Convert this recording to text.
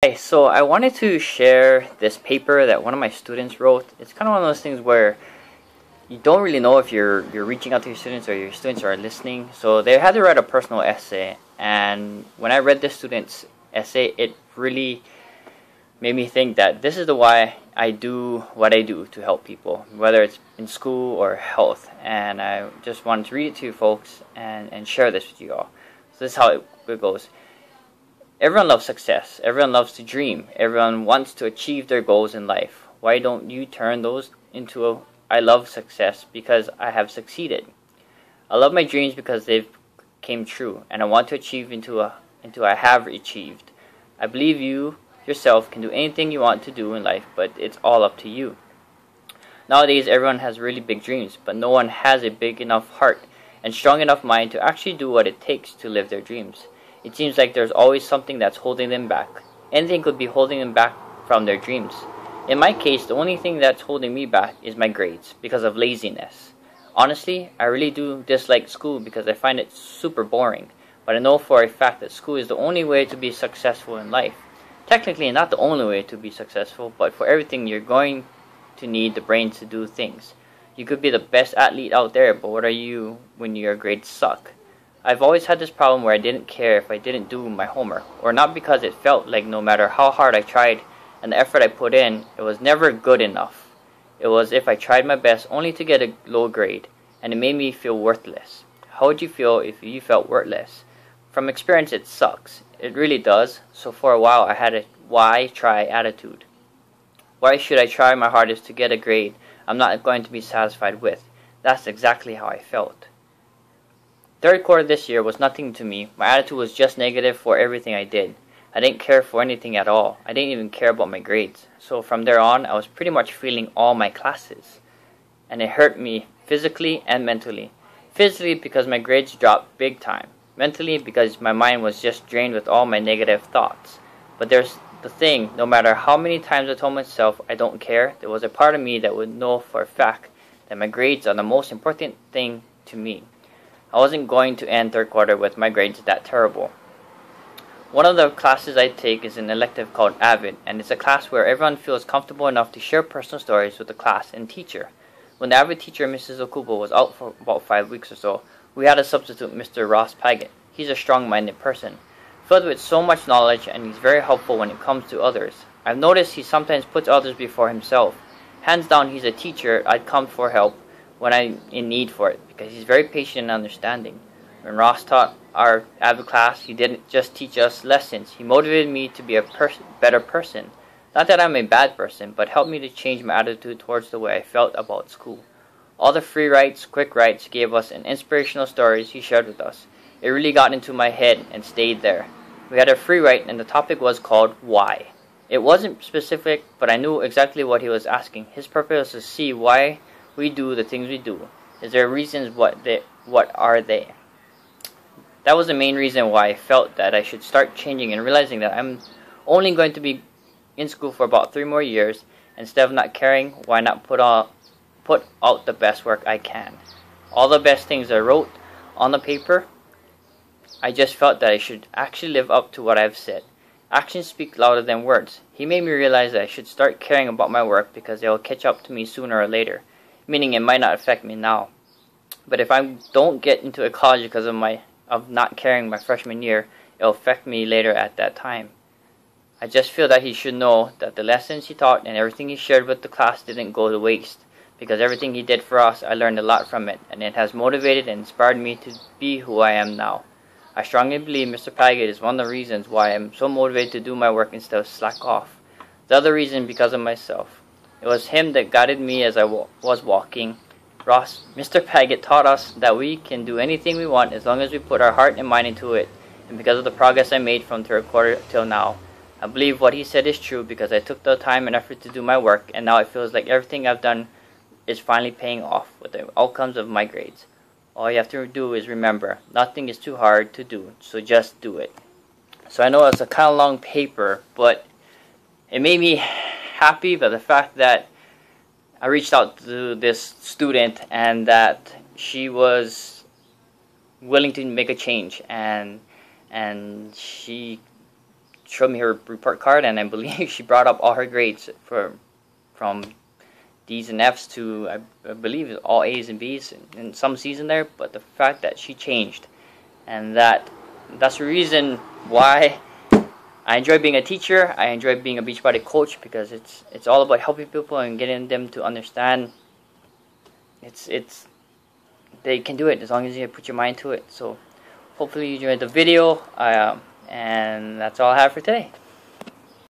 Hey, so I wanted to share this paper that one of my students wrote. It's kind of one of those things where you don't really know if you're reaching out to your students or your students are listening. So they had to write a personal essay, and when I read this student's essay, it really made me think that this is the why I do what I do to help people, whether it's in school or health. And I just wanted to read it to you folks and share this with you all. So this is how it goes. Everyone loves success. Everyone loves to dream. Everyone wants to achieve their goals in life. Why don't you turn those into a I love success because I have succeeded. I love my dreams because they've came true, and I want to achieve into I have achieved. I believe you yourself can do anything you want to do in life, but it's all up to you. Nowadays, everyone has really big dreams, but no one has a big enough heart and strong enough mind to actually do what it takes to live their dreams. It seems like there's always something that's holding them back. Anything could be holding them back from their dreams. In my case, the only thing that's holding me back is my grades because of laziness. Honestly, I really do dislike school because I find it super boring, but I know for a fact that school is the only way to be successful in life. Technically, not the only way to be successful, but for everything you're going to need the brains to do things. You could be the best athlete out there, but what are you when your grades suck? I've always had this problem where I didn't care if I didn't do my homework, or not because it felt like no matter how hard I tried and the effort I put in, it was never good enough. It was if I tried my best only to get a low grade, and it made me feel worthless. How would you feel if you felt worthless? From experience, it sucks. It really does. So for a while, I had a why try attitude. Why should I try my hardest to get a grade I'm not going to be satisfied with? That's exactly how I felt. Third quarter this year was nothing to me. My attitude was just negative for everything I did. I didn't care for anything at all. I didn't even care about my grades. So from there on, I was pretty much failing all my classes. And it hurt me physically and mentally. Physically because my grades dropped big time. Mentally because my mind was just drained with all my negative thoughts. But there's the thing, no matter how many times I told myself I don't care, there was a part of me that would know for a fact that my grades are the most important thing to me. I wasn't going to end third quarter with my grades that terrible. One of the classes I take is an elective called AVID, and it's a class where everyone feels comfortable enough to share personal stories with the class and teacher. When the AVID teacher, Mrs. Okubo, was out for about 5 weeks or so, we had a substitute, Mr. Ross Paget. He's a strong-minded person, filled with so much knowledge, and he's very helpful when it comes to others. I've noticed he sometimes puts others before himself. Hands down, he's a teacher I'd come for help when I'm in need for it, because he's very patient and understanding. When Ross taught our AVID class, he didn't just teach us lessons. He motivated me to be a better person. Not that I'm a bad person, but helped me to change my attitude towards the way I felt about school. All the free writes, quick writes gave us and inspirational stories he shared with us. It really got into my head and stayed there. We had a free write and the topic was called Why. It wasn't specific, but I knew exactly what he was asking. His purpose was to see why we do the things we do. Is there reasons? What are they? That was the main reason why I felt that I should start changing and realizing that I'm only going to be in school for about 3 more years. Instead of not caring, why not put out the best work I can? All the best things I wrote on the paper, I just felt that I should actually live up to what I've said. Actions speak louder than words. He made me realize that I should start caring about my work because it will catch up to me sooner or later. Meaning it might not affect me now. But if I don't get into a college because of not caring my freshman year, it'll affect me later at that time. I just feel that he should know that the lessons he taught and everything he shared with the class didn't go to waste. Because everything he did for us, I learned a lot from it, and it has motivated and inspired me to be who I am now. I strongly believe Mr. Paget is one of the reasons why I'm so motivated to do my work instead of slack off. The other reason because of myself. It was him that guided me as I was walking. Mr. Paget taught us that we can do anything we want as long as we put our heart and mind into it. And because of the progress I made from third quarter till now, I believe what he said is true because I took the time and effort to do my work, and now it feels like everything I've done is finally paying off with the outcomes of my grades. All you have to do is remember, nothing is too hard to do, so just do it. So I know it's a kind of long paper, but it made me happy by the fact that I reached out to this student and that she was willing to make a change, and she showed me her report card, and I believe she brought up all her grades from D's and F's to I believe all A's and B's in some season there. But the fact that she changed, and that's the reason why I enjoy being a teacher. I enjoy being a Beachbody coach, because it's all about helping people and getting them to understand it's they can do it as long as you put your mind to it. So hopefully you enjoyed the video, and that's all I have for today.